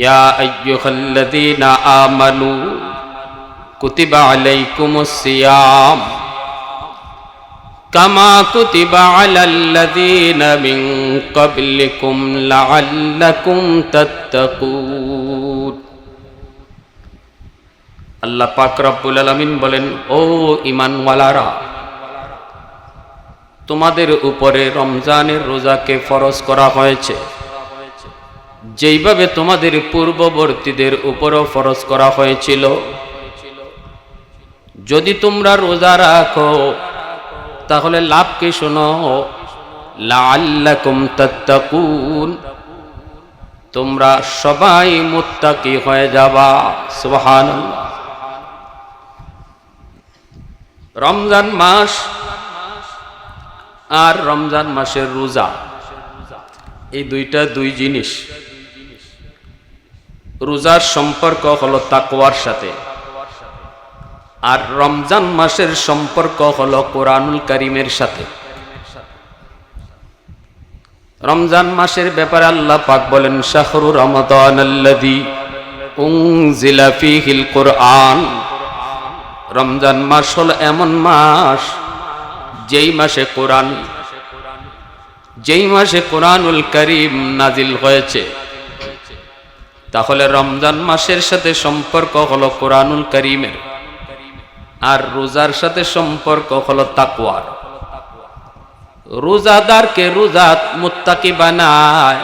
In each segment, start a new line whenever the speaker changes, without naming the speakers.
ইয়া আইয়ুহাল্লাযীনা আমানু কুতিবা আলাইকুমুস সিয়াম কামা কুতিবা আলাল্লাযীনা মিন ক্বাবলিকুম লাআল্লাকুম তাত্তাকুন। আল্লাহ পাক রব্বুল আলামিন বলেন, ও ঈমানওয়ালারা, তোমাদের উপরে রমজানের রোজাকে ফরজ করা হয়েছে, যেইভাবে তোমাদের পূর্ববর্তীদের উপরও ফরজ করা হয়েছিল। যদি তোমরা রোজা রাখো তাহলে লাভ কি শোনো, লাআল্লাকুম তাত্তাকুন, তোমরা সবাই মুত্তাকি হয়ে যাবা। সুবহানাল্লাহ। রমজান মাস আর রমজান মাসের রোজা, এই দুই জিনিস। রোজার সম্পর্ক হলো তাকওয়ার সাথে, আর রমজান মাসের সম্পর্ক হলো কোরআনুল কারীমের সাথে। রমজান মাসের ব্যাপারে আল্লাহ পাক বলেন, শাহরু রমাদানাল্লাযী উনজিলা ফীহিল কুরআন। রমজান মাস হলো এমন মাস যেই মাসে কোরআনুল কারীম নাজিল হয়েছে। তাহলে রমজান মাসের সাথে সম্পর্ক হলো কোরআনুল কারীমের, আর রোজার সাথে সম্পর্ক হলো তাকওয়ার। রোজাদারকে রোজাত মুত্তাকি বানায়,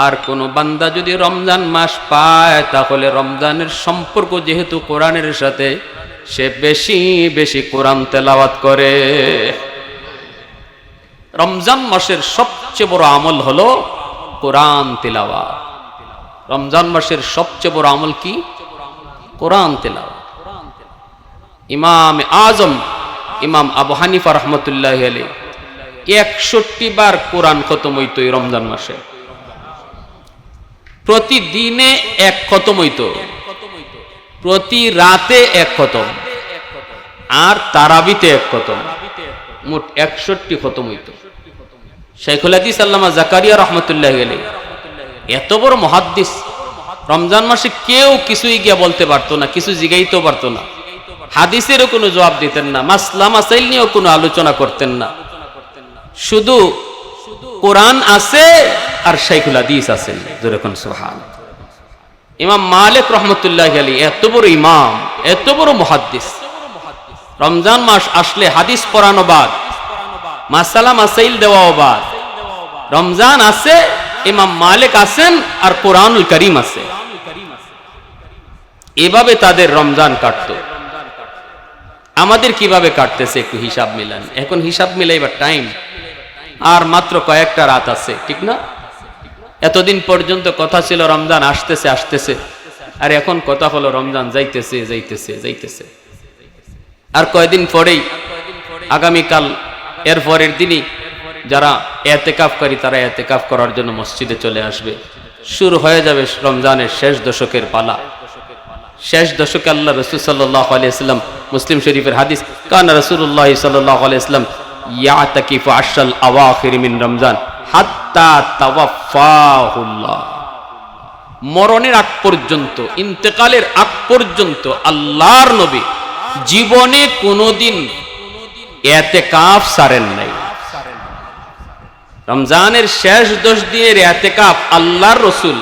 আর কোন বান্দা যদি রমজান মাস পায় তাহলে রমজানের সম্পর্ক যেহেতু কোরআনের সাথে, সে বেশি বেশি কোরআন তেলাওয়াত করে। রমজান মাসের সবচেয়ে বড় আমল হলো কোরআন তিলাওয়াত। রমজান মাসের সবচেয়ে বড় আমল কি? কোরআন তিলাওয়াত। ইমাম আজম ইমাম আবু হানিফা রাহমাতুল্লাহি আলাইহি 61 বার কোরআন খতম হইতো এই রমজান মাসে। প্রতিদিনে এক খতম হইতো, প্রতি রাতে এক খতম, আর তারাবিতে এক খতম, মোট 61 খতম হইতো। শাইখুল হাদিস আল্লামা জাকারিয়া রাহমাতুল্লাহি আলাইহি এত বড় মুহাদ্দিস, রমজান মাসে কেউ কিছুই গিয়া বলতে পারতো না, কিছু জিগাইতেও পারতো না, হাদিসেরও কোনো জবাব দিতেন না, মাসলা মাসাইল নিয়েও কোনো আলোচনা করতেন না। শুধু কোরআন আছে আর শাইখুল হাদিস আছেন। যেরকম সুবহানাল্লাহ। ইমাম মালিক রাহমাতুল্লাহি আলাইহি এত বড় ইমাম, এত বড় মুহাদ্দিস, রমজান মাস আসলে হাদিস পড়ানো বাদ, মাসালা মাসাইল দেওয়াও বাদ। রমজান আছে, ইমাম মালিক আছেন, আর কোরআনুল কারীম আছে। এভাবে তাদের রমজান কাটতো। আমাদের কিভাবে কাটতেছে একটু হিসাব মিলান। এখন হিসাব মিলাইবার টাইম, আর মাত্র কয়েকটা রাত আছে, ঠিক না? এতদিন পর্যন্ত কথা ছিল রমজান আসতেছে আসতেছে, আর এখন কথা হলো রমজান যাইতেছে যাইতেছে যাইতেছে। আর কয়েকদিন পরেই, আগামীকাল এর পরের দিনই যারা এতেকাফকারী তারা এতেকাফ করার জন্য মসজিদে চলে আসবে। শুরু হয়ে যাবে রমজানের শেষ দশকের পালা। শেষ দশকে আল্লাহ রাসূল সাল্লাল্লাহু আলাইহি ওয়াসাল্লাম, মুসলিম শরীফের হাদিস, কানা রাসূলুল্লাহ সাল্লাল্লাহু আলাইহি ওয়াসাল্লাম ইয়াতাকিফু আশরাল আওয়াখির মিন রমজান হাত্তা তাওয়াফাহুল্লাহ। মরণের আগ পর্যন্ত, ইন্তেকালের আগ পর্যন্ত আল্লাহর নবী জীবনে কোনোদিন ইতিকাফ ছাড়েন নাই। রমজানের শেষ 10 দিনের ইতিকাফ আল্লাহর রাসূল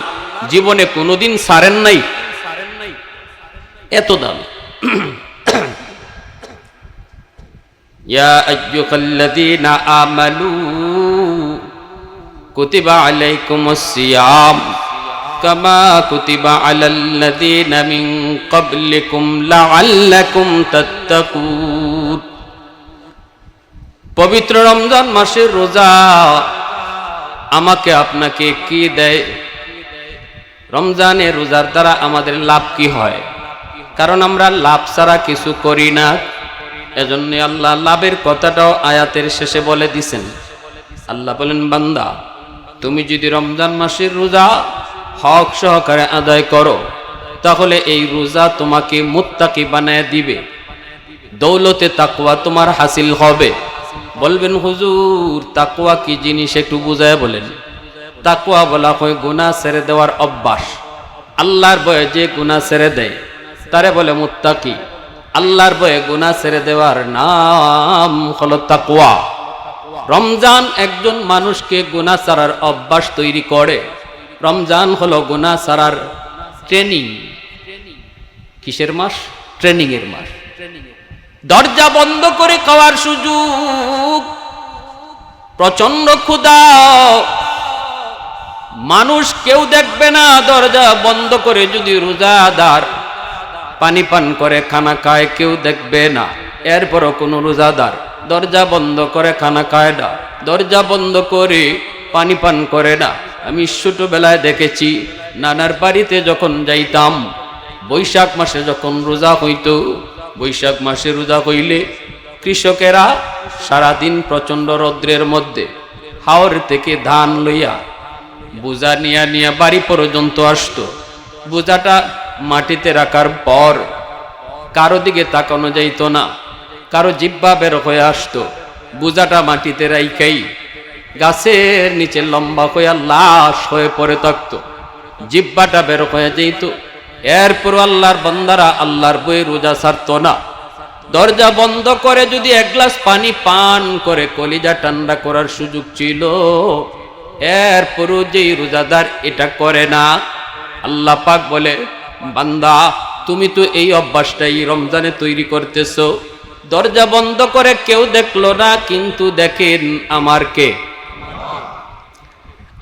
জীবনে কোনোদিন ছাড়েন নাই। এত দাম। ইয়া আইয়ুহাল্লাযীনা আমানু কুতিবা আলাইকুমুস সিয়াম কামা কুতিবা আলাল্লাযীনা মিন ক্বাবলিকুম লাআল্লাকুম তাত্তাকুন। পবিত্র রমজান মাসের রোজা আমাকে আপনাকে কি দেয়? রমজানের রোজার দ্বারা আমাদের লাভ কি হয়? কারণ আমরা লাভ ছাড়া কিছু করি না। এজন্য আল্লাহ লাভের কথাটাও আয়াতের শেষে বলে দিছেন। আল্লাহ বলেন, বান্দা তুমি যদি রমজান মাসের রোজা হক সহকারে আদায় করো, তাহলে এই রোজা তোমাকে মুত্তাকি বানায় দিবে, দৌলতে তাকওয়া তোমার হাসিল হবে। বলবেন, হুজুর তাকওয়া কি জিনিস একটু বুঝায় বলেন। তাকওয়া বলা হয় গুনাহ ছেড়ে দেওয়ার অভ্যাস। আল্লাহর ভয়ে যে গুনাহ ছেড়ে দেয় তারে বলে মুত্তাকি। আল্লাহর ভয়ে গুনাহ ছেড়ে দেওয়ার নাম হলো তাকওয়া। রমজান একজন মানুষকে গুনাহ ছাড়ার অভ্যাস তৈরি করে। রমজান হলো গুনাহ ছাড়ার ট্রেনিং। কিসের মাস? ট্রেনিং এর মাস। দরজা বন্ধ করে খাওয়ার সুযোগ, প্রচন্ড ক্ষুধা, মানুষ কেউ দেখবে না, দরজা বন্ধ করে যদি রোজাদার পানি পান করে খানা খায় কেউ দেখবে না, এরপরও কোনো রোজাদার দরজা বন্ধ করে খানা খায় না, দরজা বন্ধ করে পানি পান করে না। আমি ছোটবেলায় দেখেছি, নানার বাড়িতে যখন যাইতাম, বৈশাখ মাসে যখন রোজা হইত, বৈশাখ মাসে রোজা হইলে কৃষকেরা সারাদিন প্রচন্ড রৌদ্রের মধ্যে হাওর থেকে ধান লইয়া বোঝা নিয়া নিয়া বাড়ি পর্যন্ত আসতো। বোঝাটা মাটিতে রাখার পর কারো দিকে তাকানো যাইত না, কারো জিহ্বা বের হয়ে আসতো। বোঝাটা মাটিতে রাইখাই গাছের নিচে লম্বা হইয়া লাশ হয়ে পড়ে থাকতো, জিহ্বাটা বের হয়ে যেত। এরপর আল্লাহর বান্দারা আল্লাহর বই রোজা ছাড়তো না। দরজা বন্ধ করে যদি এক গ্লাস পানি পান করে কলিজা ঠান্ডা করার সুযোগ ছিল, এরপরও যেই রোজাদার এটা করে না, আল্লাহ পাক বলে বান্দা তুমি তো এই অভ্যাসটাই রমজানে তৈরি করতেছো। দরজা বন্ধ করে কেউ দেখলো না, কিন্তু দেখেন আমার কে?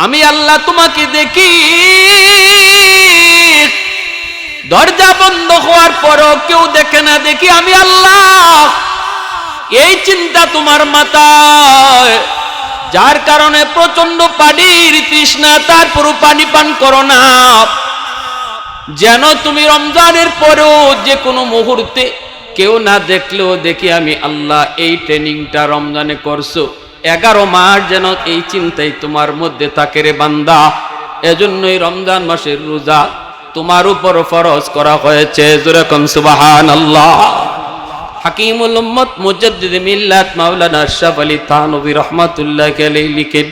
আমি আল্লাহ তোমাকে দেখি। দরজা বন্ধ হওয়ার পরও কেউ দেখে না, দেখি আমি আল্লাহ। এই চিন্তা তোমার মাথায়, যার কারণে প্রচন্ড পানির তৃষ্ণা, তারপরও পানি পান করো না। যেন তুমি রমজানের পরেও যে কোনো মুহূর্তে কেউ না দেখলেও দেখি আমি আল্লাহ। এই ট্রেনিংটা রমজানে করছো, 11 মাস যেন এই চিন্তাই তোমার মধ্যে থাকে রে বান্দা। এজন্যই রমজান মাসের রোজা তোমার উপর ফরজ করা হয়েছে। জোরে কোন সুবহানাল্লাহ। হাকিমুল উম্মত মুজাদ্দিদ মিল্লাত মাওলানা আশরাফ আলী থানভী রাহমাতুল্লাহি আলাইহি লিখেন,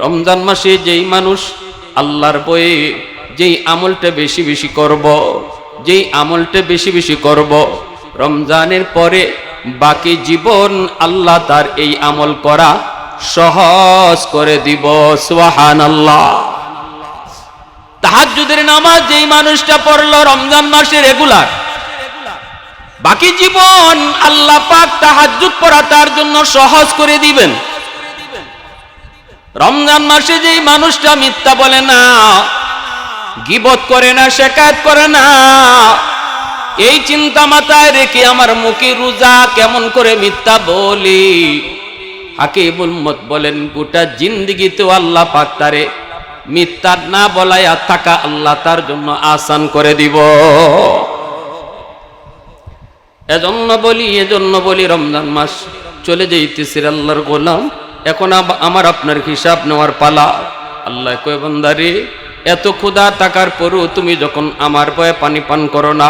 রমজান মাসে যেই মানুষ আল্লাহর বয়ে যেই আমলটা বেশি বেশি করব, যেই আমলটা বেশি বেশি করব, রমজানের পরে বাকি জীবন আল্লাহ তার এই আমল করা সহজ করে দিব। সুবহানাল্লাহ। তাহাজ্জুদের নামাজ যেই মানুষটা পড়লো রমজান মাসে রেগুলার, বাকি জীবন আল্লাহ পাক তাহাজ্জুদ পড়া তার জন্য সহজ করে দিবেন। রমজান মাসে যেই মানুষটা মিথ্যা বলে না, গীবত করে না, শিকায়ত করে না, এই চিন্তা মাথায় রেখে আমার মুখে রোজা কেমন করে মিথ্যা বলি, হাকিমুল উম্মত বলেন গোটা জিন্দেগিতেও আল্লাহ পাক তারে মিথ্যা না বলাইয়া থাকা আল্লাহ তার জন্য আসান করে দিব। এজন্য বলি রমজান মাস চলে যাইতেছে আল্লাহর গোলাম, এখন আমার আপনার হিসাব নেওয়ার পালা। আল্লাহ কয় বান্দারে, এত ক্ষুধা থাকার পরও তুমি যখন আমার ভয়ে পানি পান করো না,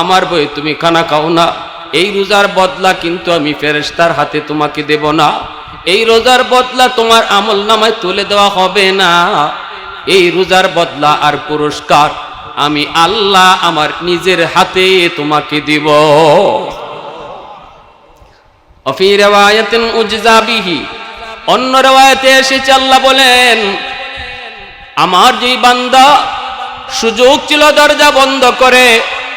আমার ভয়ে তুমি খানা খাও না, এই রোজার বদলা কিন্তু আমি ফেরেশতার হাতে তোমাকে দেব না। এই রোজার বদলা তোমার আমল নামায় তুলে দেওয়া হবে না। এই রোজার বদলা আর পুরস্কার আমি আল্লাহ আমার নিজের হাতে তোমাকে দিব। অফি রিওয়ায়াতিন উজজা বিহি, অন্য রিওয়ায়াতে এসেছে আল্লাহ বলেন আমার যেই বান্দা সুযোগ ছিল দরজা বন্ধ করে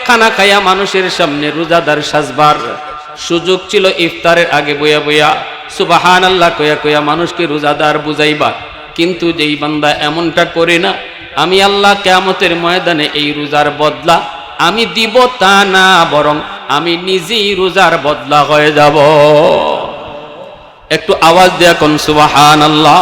খানা খাইয়া মানুষের সামনে রোজাদার সাজবার, সুযোগ ছিল ইফতারের আগে বইয়া বইয়া সুবহানাল্লাহ কয়া কয়া মানুষকে রোজাদার বুঝাইবা, কিন্তু যেই বান্দা এমনটা করে না, আমি আল্লাহ কিয়ামতের ময়দানে এই রোজার বদলা আমি দিব তা না, বরং আমি নিজেই রোজার বদলা হয়ে যাব। একটু আওয়াজ দেয়া কোন সুবহানাল্লাহ।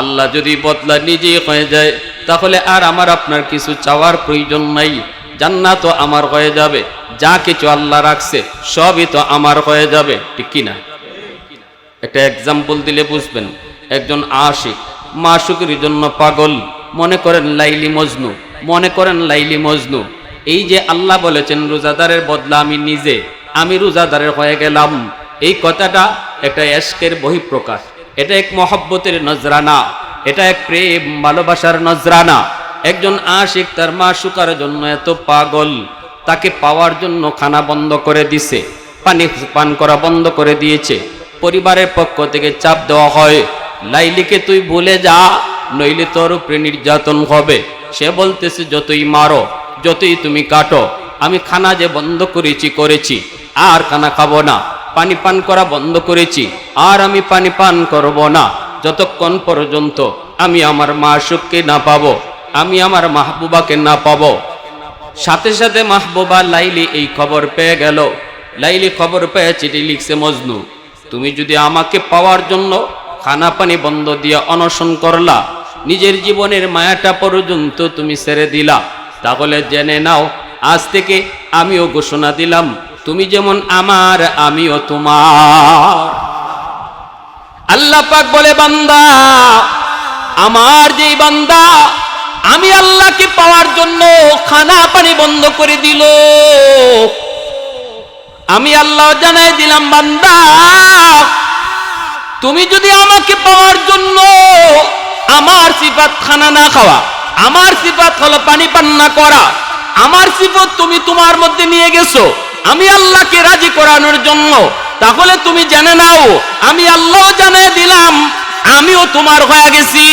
আল্লাহ যদি বদলা নিজেই হয়ে যায়, তাহলে আর আমার আপনার কিছু চাওয়ার প্রয়োজন নাই। জান্নাত তো আমার হয়ে যাবে, যা কিছু আল্লাহ রাখছে সবই তো আমার হয়ে যাবে, ঠিক কিনা? একটা এক্সাম্পল দিলে বুঝবেন। একজন আশিক মাশুকের জন্য পাগল, মনে করেন লাইলি মজনু, মনে করেন লাইলি মজনু। এই যে আল্লাহ বলেছেন রোজাদারের বদলা আমি নিজে, আমি রোজাদারের হয়ে গেলাম, এই কথাটা একটা এশকের বহিঃপ্রকাশ, এটা এক মহব্বতের নজরানা, এটা এক প্রেম ভালোবাসার নজরানা। একজন আশিক তার মাশুকার জন্য এত পাগল, তাকে পাওয়ার জন্য খানা বন্ধ করে দিছে, পানি পান করা বন্ধ করে দিয়েছে। পরিবারের পক্ষ থেকে চাপ দেওয়া হয়, লাইলিকে তুই ভুলে যা, নইলে তোর উপরে নির্যাতন হবে। সে বলতেছে যতই মারো, যতই তুমি কাটো, আমি খানা যে বন্ধ করেছি আর খানা খাবো না, পানি পান করা বন্ধ করেছি আর আমি পানি পান করব না, যতক্ষণ পর্যন্ত আমি আমার মাশুককে না পাবো, আমি আমার মাহবুবাকে না পাবো। সাথে সাথে মাহবুবা লাইলি এই খবর পেয়ে গেল। লাইলি খবর পেয়ে চিঠি লিখছে, মজনু তুমি যদি আমাকে পাওয়ার জন্য খানা পানি বন্ধ দিয়ে অনশন করলা, নিজের জীবনের মায়াটা পর্যন্ত তুমি ছেড়ে দিলা, তাহলে জেনে নাও আজ থেকে আমিও ঘোষণা দিলাম, তুমি যেমন আমার আমিও তোমার। আল্লাহ পাক বলে, বান্দা আমার যেই বান্দা আমি আল্লাহকে পাওয়ার জন্য খানা পানি বন্ধ করে দিল, আমি আল্লাহ জানাই দিলাম, বান্দা তুমি যদি আমাকে পাওয়ার জন্য আমার সিফাত খানা না খাওয়া, আমার সিফাত হলো পানি পান না করা, আমার সিফাত তুমি তোমার মধ্যে নিয়ে গেছো আমি আল্লাহকে রাজি করানোর জন্য, তাহলে তুমি জেনে নাও আমি আল্লাহ জানিয়ে দিলাম আমিও তোমার হয়ে গেছি,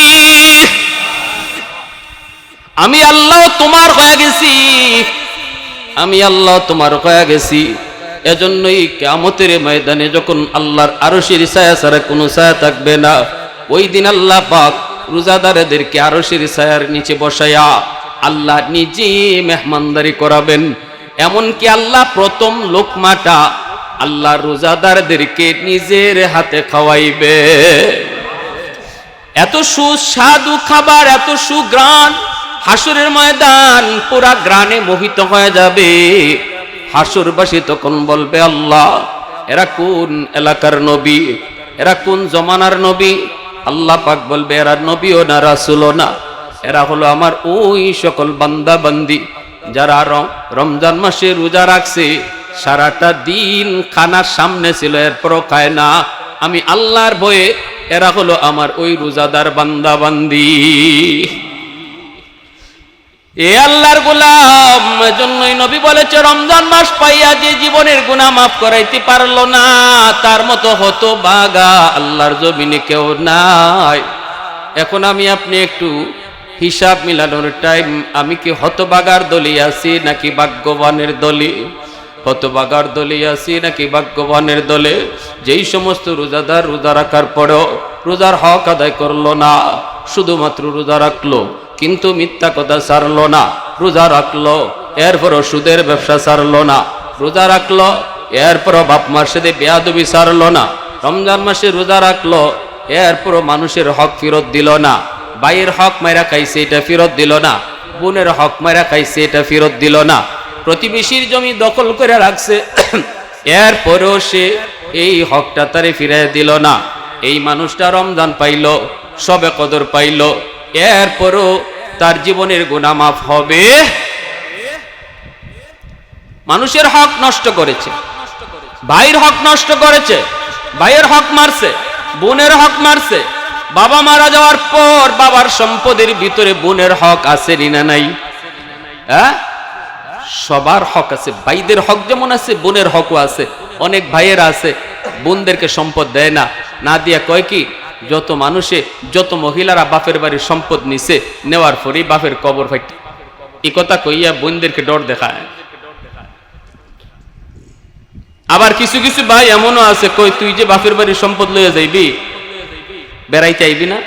আমি আল্লাহ তোমার হয়ে গেছি, আমি আল্লাহ তোমার হয়ে গেছি। এজন্যই কিয়ামতের ময়দানে যখন আল্লাহর আরশের ছায়া ছাড়া কোনো ছায়া থাকবে না, ওই দিন আল্লাহ পাক রোজাদারদেরকে আরশের ছায়ার নিচে বসায়া আল্লাহ নিজে মেহমানদারি করাবেন। এমনকি আল্লাহ প্রথম লোকমাটা আল্লাহ রোজাদারদেরকে নিজের হাতে খাওয়াইবে। এত সুস্বাদু খাবার, এত সুগ্রাণ, হাসরের ময়দান পুরা গ্রানে মোহিত হয়ে যাবে। হাসরবাসী তখন বলবে, আল্লাহ এরা কোন এলাকার নবী, এরা কোন জমানার নবী? আল্লাহ পাক বলবে, এরা নবীও না রাসূলও না, এরা হলো আমার ওই সকল বান্দা বান্দি যারা রমজান মাসে রোজা রাখছে, সারাটা দিন খানার সামনে ছিল এরপরও খায় না, আমি আল্লাহর ভয়ে এরা হলো আমার ওই রোজাদার বান্দা বান্দি। এ আল্লাহর গোলাম, এজন্যই নবী বলেছে, রমজান মাস পাইয়া যে জীবনের গুনাহ মাফ করাইতে পারলো না, তার মতো হতভাগা আল্লাহর জমিনে কেউ নাই। এখন আমি আপনি একটু হিসাব মিলানোর টাইম, আমি কি হতভাগার দলে আছি নাকি ভাগ্যবানের দলে? হতভাগার দলে আছি নাকি ভাগ্যবানের দলে? যেই সমস্ত রোজাদার রোজা রাখার পরেও রোজার হক আদায় করলো না, শুধুমাত্র রোজা রাখলো কিন্তু মিথ্যা কথা ছাড়লো না, রোজা রাখলো এরপরও সুদের ব্যবসা ছাড়লো না, রোজা রাখলো এরপরও বাপ মার সাথে বেয়াদবি ছাড়লো না, রমজান মাসে রোজা রাখলো এরপরও মানুষের হক ফেরত দিল না, ভাইয়ের হক মাইরা খাইছে এটা ফেরত দিল না, বোনের হক মাইরা খাইছে এটা ফেরত দিল না, প্রতিবেশীর জমি দখল করে রাখছে এরপরেও সে এই হকটা তারে ফিরাই দিল না। এই মানুষটা রমজান পাইল, সবে কদর পাইল, এরপরও তার জীবনের গুনাহ মাফ হবে? মানুষের হক নষ্ট করেছে, ভাইয়ের হক নষ্ট করেছে, ভাইয়ের হক মারছে, বোনের হক মারছে, বাবা মারা যাওয়ার পর বাবার সম্পদের ভিতরে বোনের হক আছে না নাই? হ্যাঁ, সবার হক আছে, ভাইদের হক যেমন আছে বোনের হকও আছে। অনেক ভাইয়েরা আছে বোনদেরকে সম্পদ দেয় না, না দিয়া কয় কি, যত মানুষে যত মহিলারা বাপের বাড়ির সম্পদ নিছে, নেওয়ার পরেই বাপের কবর ফাইট, এই কথা কইয়া বোনদেরকে ডর দেখায়। আবার কিছু কিছু ভাই এমনও আছে কই, তুই যে বাপের বাড়ির সম্পদ লইয়া যাইবি, বেড়াইতে আইবি না,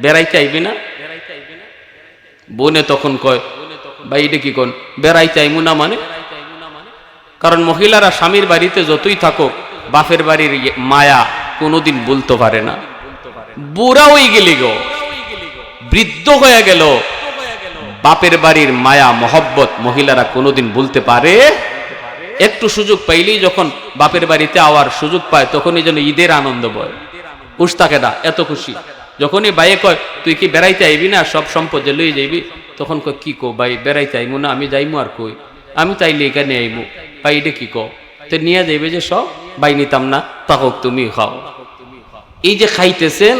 বেড়াইতে আইবি না? বোনে তখন কয়, ভাই এটা কি কোন বেড়াইতে আইমু না মানে? কারণ মহিলারা স্বামীর বাড়িতে যতই থাকুক বাপের বাড়ির মায়া কোনোদিন বলতে পারে না। বুড়া হয়ে গেলি গো, বৃদ্ধ হয়ে গেল, বাপের বাড়ির মায়া মহব্বত মহিলারা কোনোদিন বলতে পারে? একটু সুযোগ পাইলেই যখন বাপের বাড়িতে আওয়ার সুযোগ পায় তখনই যেন ঈদের আনন্দ বয়, উস থাকে না, এত খুশি। যখনই বাইয়ে কয় তুই কি বেড়াইতে আইবি না, সব সম্পদ যে লই যাইবি, তখন কয় কি কো ভাই, বেড়াইতে আইমু না, আমি যাইমু আর কই, আমি তাইলে এখানে আইমু, ভাই এটা কি কো, তো নিয়ে যাইবে যে সব, ভাই নিতাম না, তাহক তুমি খাও। এই যে খাইতেছেন,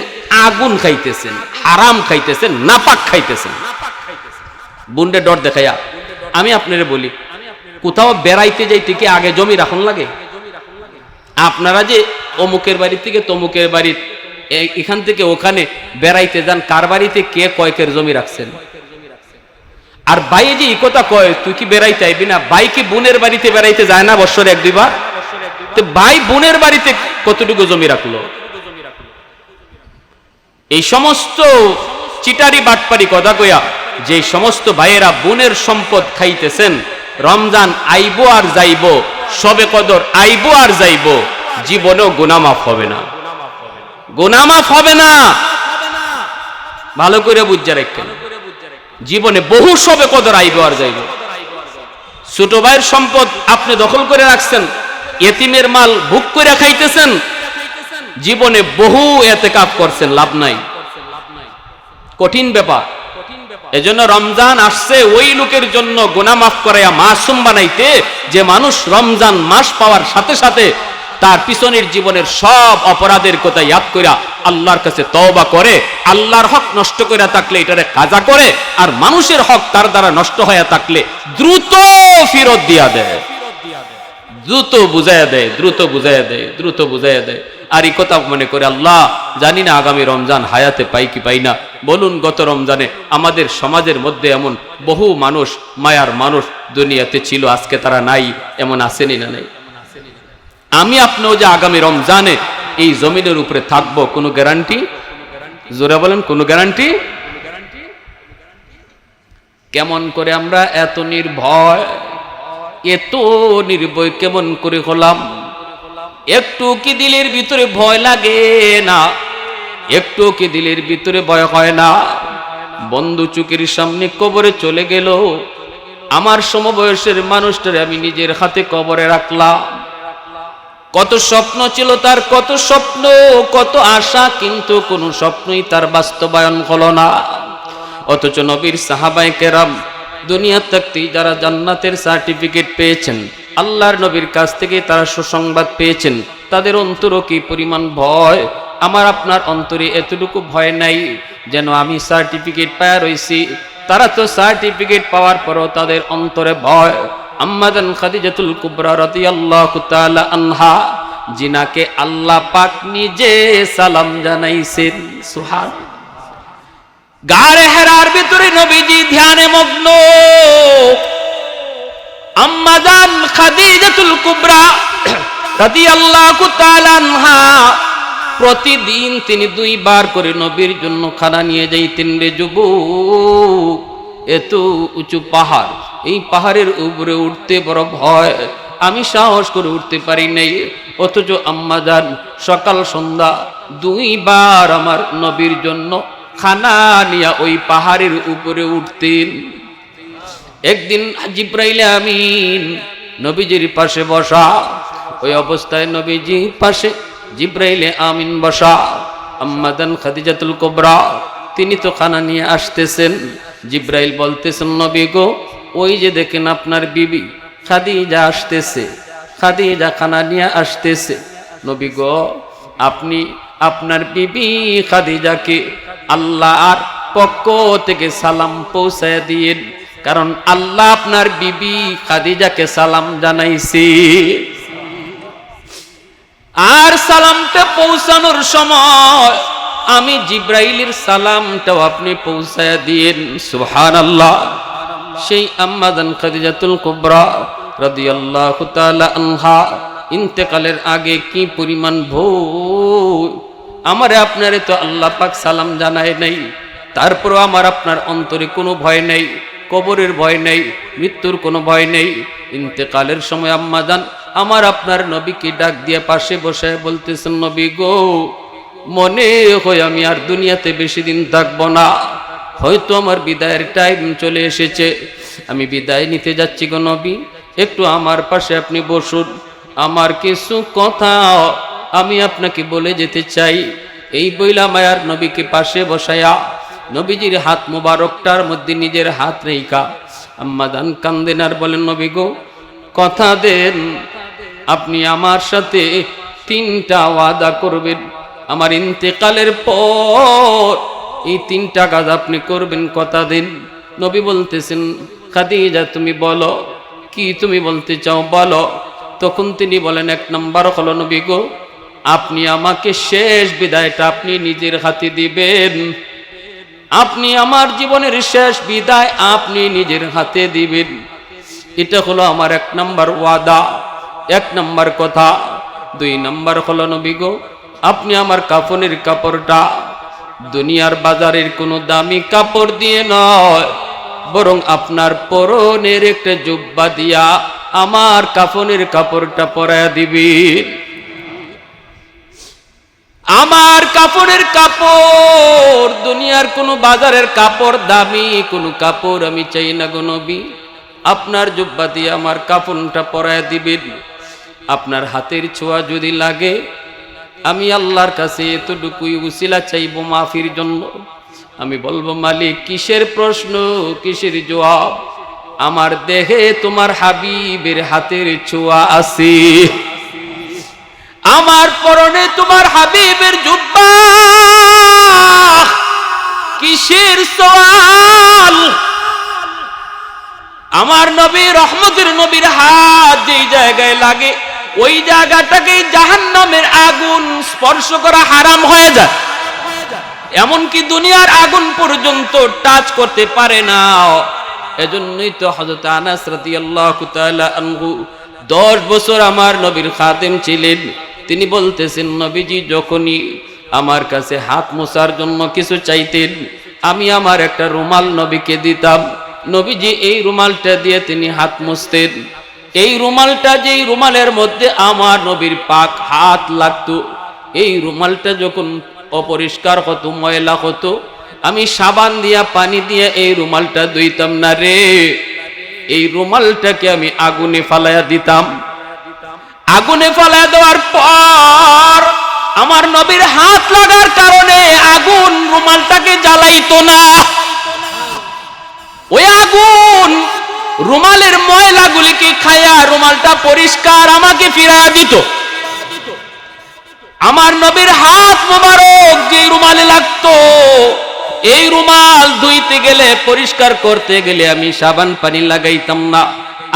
আগুন খাইতেছেন, হারাম খাইতেছেন, নাপাক খাইতেছেন। বুন্ডে ডর দেখাইয়া আমি আপনারে বলি, কোথাও বেড়াইতে যাইতে কি আগে জমি রাখুন লাগে? আপনারা যে অমুকের বাড়ি থেকে তমুকের বাড়ি, এখান থেকে ওখানে বেড়াইতে যান, কার বাড়িতে কে কয়েকের জমি রাখছেন? আর ভাই যে এই কথা কয় তুই কি বেড়াইতে আইবি না, ভাই কি বোনের বাড়িতে বেড়াইতে যায় না বছরে এক দুইবার? তো ভাই বোনের বাড়িতে কতটুকু জমি রাখলো? এই সমস্ত চিটারি বাটপারি কথা কইয়া যে সমস্ত ভাইয়েরা বোনের সম্পদ খাইতেছেন, রমজান আইবো আর যাইবো, সবে কদর আইবো আর যাইবো, জীবনেও গুনাহ মাফ হবে না, গুনাহ মাফ হবে না। ভালো করে বুঝা রাখেন, জীবনে বহু সবে কদর আইবো আর যাইবো। ছোট ভাইয়ের সম্পদ আপনি দখল করে রাখছেন, এতিমের মাল ভোগ করে খাইতেছেন, জীবনে বহু এতেকাফ করছেন, লাভ নাই, কঠিন ব্যাপার। এজন্য রমজান আসছে ওই লোকের জন্য গুনাহ মাফ করাইয়া মাসুম বানাইতে, যে মানুষ রমজান মাস পাওয়ার সাথে সাথে তার পিছনের জীবনের সব অপরাধের কথা ইয়াদ কইরা আল্লাহর কাছে তওবা করে, আল্লাহর হক নষ্ট কইরা থাকলে এটারে কাজা করে, আর মানুষের হক তার দ্বারা নষ্ট হয়ে থাকলে দ্রুত ফেরত দিয়া দেয়, দ্রুত বুঝাইয়া দেয়, দ্রুত বুঝাইয়া দেয়, দ্রুত বুঝাইয়া দেয়। আর এই কথা মনে করে আল্লাহ জানি না আগামী রমজান হায়াতে পাই কি পাই না। বলুন, গত রমজানে আমাদের সমাজের মধ্যে এমন বহু মানুষ, মায়ার মানুষ দুনিয়াতে ছিল, আজকে তারা নাই, এমন আসেনি না নাই? আমি আপনিও যে আগামী রমজানে এই জমিনের উপরে থাকবো, কোনো গ্যারান্টি? জোরে বলেন, কোনো গ্যারান্টি? কেমন করে আমরা এত নির্ভয়, এত নির্ভয় কেমন করে হলাম? একটু কি দিলের ভিতরে ভয় লাগে না? একটু কি দিলের ভিতরে ভয় হয় না? বন্ধু চোখের সামনে কবরে চলে গেল, আমার সমবয়সের মানুষটারে আমি নিজের হাতে কবরে রাখলাম। কত স্বপ্ন ছিল তার, কত স্বপ্ন, কত আশা, কিন্তু কোনো স্বপ্নই তার বাস্তবায়ন হলো না। অথচ নবীর সাহাবায়ে কেরাম দুনিয়া থাকতেই যারা জান্নাতের সার্টিফিকেট পেয়েছেন, আল্লাহর নবীর কাছ থেকে তারা সুসংবাদ পেয়েছেন, তাদের অন্তরও কি পরিমাণ ভয়? আমার আপনার অন্তরে এতটুকু ভয় নাই যেন আমি সার্টিফিকেট পায়া রইছি, তারা তো সার্টিফিকেট পাওয়ার পরও তাদের অন্তরে ভয়। আম্মাজান খাদিজাতুল কুবরা রাদিয়াল্লাহু তাআলা আনহা, জিনাকে আল্লাহ পাক নিজে সালাম জানাইছেন। সুবহানাল্লাহ। গারে হেরার ভিতরে নবীজি ধ্যানে মগ্ন, আম্মাজান খাদিজাতুল কুবরা রাদিয়াল্লাহু তাআলা আনহা প্রতিদিন তিনি 2 বার করে নবীর জন্য খানা নিয়ে যাইতেন। রে যুবক, এত উঁচু পাহাড়, এই পাহাড়ের উপরে উঠতে বড় ভয়, আমি সাহস করে উঠতে পারি নাই। অথচ আম্মাজান সকাল সন্ধ্যা 2 বার আমার নবীর জন্য খানা নিয়ে ওই পাহাড়ের উপরে উঠতেন। একদিন জিব্রাইল আমিন নবীজির পাশে বসা, ওই অবস্থায় নবীজির পাশে জিব্রাইল আমিন বসা। আম্মাজান খাদিজাতুল কুবরা তিনি তো খানা নিয়ে আসতেছেন। জিব্রাইল বলতেছেন, নবী গো, ওই যে দেখেন আপনার বিবি খাদিজা আসতেছে, খাদিজা খানা নিয়ে আসতেছে। নবী গো, আপনি আপনার বিবি খাদিজাকে আল্লাহর পক্ষ থেকে সালাম পৌঁছায় দিয়েন, কারণ আল্লাহ আপনার বিবি খাদিজাকে সালাম জানাইছে। আর সালামটা পৌঁছানোর সময় আমি জিব্রাইলের সালামটাও আপনি পৌঁছায় দিয়েন। সুবহানাল্লাহ। সেই আম্মাজান খাদিজাতুল কুবরা রাদিয়াল্লাহু তাআলা আনহা ইন্তেকালের আগে কি পরিমাণ ভয়! আমারে আপনারে তো আল্লাহ পাক সালাম জানায় নাই, তারপরও আমার আপনার অন্তরে কোনো ভয় নেই, কবরের ভয় নেই, মৃত্যুর কোনো ভয় নেই। ইন্তেকালের সময় আম্মাজান আমার আপনার নবীকে ডাক দিয়ে পাশে বসে বলতেছেন, নবী গো, মনে হয় আমি আর দুনিয়াতে বেশি দিন থাকবো না, হয়তো আমার বিদায়ের টাইম চলে এসেছে, আমি বিদায় নিতে যাচ্ছি গো নবী, একটু আমার পাশে আপনি বসুন, আমার কিছু কথা আমি আপনাকে বলে যেতে চাই। এই বইলা মায়ার নবীকে পাশে বসায়া নবীজির হাত মোবারকটার মধ্যে নিজের হাত রেখা আম্মাজান কান্দেন আর বলেন, নবী গো, কথা দেন, আপনি আমার সাথে 3টা ওয়াদা করবেন, আমার ইন্তেকালের পর এই 3টা কাজ আপনি করবেন, কথা দিন। নবী বলতেছেন, খাদিজা তুমি বলো, কি তুমি বলতে চাও বলো। তখন তিনি বলেন, 1 নম্বর হলো নবী গো, আপনি আমাকে শেষ বিদায়টা আপনি নিজের হাতে দিবেন। আপনি আমার জীবনের শেষ বিদায় আপনি নিজের হাতে দিবেন। এটা হলো আমার 1 নম্বর ওয়াদা, 1 নম্বর কথা। 2 নম্বর হলো নবী গো, আপনি আমার কাফনের কাপড়টা দুনিয়ার বাজারের কোনো দামি কাপড় দিয়ে নয়, বরং আপনার পরনের একটা জুব্বা দিয়া আমার কাফনের কাপড়টা পরায়া দিবেন। আমার কাপড়ের কাপড় দুনিয়ার কোনো বাজারের কাপড়, দামি কোনো কাপড় আমি চাই না গো নবী। আপনার জুব্বা দিয়ে আমার কাফনটা পরায়া দিবেন। আপনার হাতের ছোঁয়া যদি লাগে, আমি আল্লাহর কাছে এতটুকুই উসিলা চাইব মাফির জন্য। আমি বলবো, মালিক কিসের প্রশ্ন, কিসের জবাব? আমার দেহে তোমার হাবিবের হাতের ছোঁয়া আছে, আমার পরনে তোমার হাবিবের জুব্বা, কিসের সওয়াল? আমার নবী রহমতের নবীর হাত যেই জায়গায় লাগে ওই জায়গাটাকেই জাহান্নামের আগুন স্পর্শ করা হারাম হয়ে যায়। এমনকি দুনিয়ার আগুন পর্যন্ত টাচ করতে পারে না। এজন্যই তো হযরত আনাস রাদিয়াল্লাহু তাআলা আনহু 10 বছর আমার নবীর খাদেম ছিলেন। তিনি বলতেছেন, নবীজি যখনই আমার কাছে হাত মোছার জন্য কিছু চাইতেন, আমি আমার একটা রুমাল নবীকে দিতাম। নবীজি এই রুমালটা দিয়ে তিনি হাত মুছতেন। এই রুমালটা, যেই রুমালের মধ্যে আমার নবীর পাক হাত লাগতো, এই রুমালটা যখন অপরিষ্কার হতো, ময়লা হতো, আমি সাবান দিয়া পানি দিয়া এই রুমালটা ধুইতাম না রে, এই রুমালটাকে আমি আগুনে ফালাইয়া দিতাম। আগুনে ফালাইয়া দেওয়ার পর আমার নবীর হাত লাগার কারণে আগুন রুমালটাকে জ্বালাইতো না। ওই আগুন রুমালের ময়লাগুলিকে খায়া রুমালটা পরিষ্কার আমাকে ফিরাইয়া দিত। আমার নবীর হাত মোবারক যে রুমালে লাগতো, এই রুমাল ধুইতে গেলে, পরিষ্কার করতে গেলে আমি সাবান পানি লাগাইতাম না,